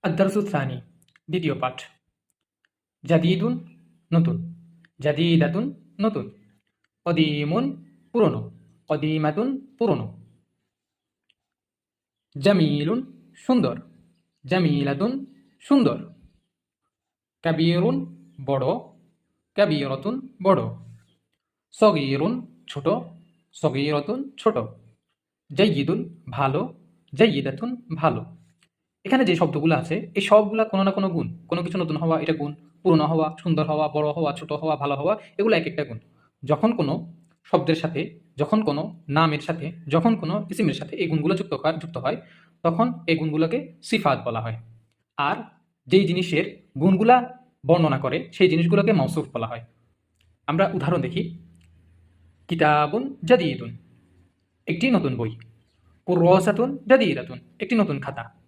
আদ-দারসুস-সানি দ্বিতীয় পাঠ। জাদিদুন নতুন, জাদিদাতুন নতুন, কদীমুন পুরনো, কদীমাতুন পুরনো, জামিলুন সুন্দর, জামিলাতুন সুন্দর, কাবীরুন বড়, কাবীরাতুন বড়, সগীরুন ছোট, সগীরাতুন ছোট, জাইয়িদুন ভালো, জাইয়িদাতুন ভালো। এখানে যে শব্দগুলো আছে এই সবগুলা কোনো না কোনো গুণ, কোনো কিছু নতুন হওয়া এটা গুণ, পুরনো হওয়া, সুন্দর হওয়া, বড় হওয়া, ছোট হওয়া, ভালো হওয়া, এগুলো এক একটা গুণ। যখন কোনো শব্দের সাথে, যখন কোনো নামের সাথে, যখন কোনো ইসিমের সাথে এই গুণগুলো যুক্ত হয় তখন এই গুণগুলোকে সিফাত বলা হয়। আর যেই জিনিসের গুণগুলা বর্ণনা করে সেই জিনিসগুলোকে মওসুফ বলা হয়। আমরা উদাহরণ দেখি। কিতাবুন জাদিদুন একটি নতুন বই, কুররাসাতুন জাদিদাতুন একটি নতুন খাতা,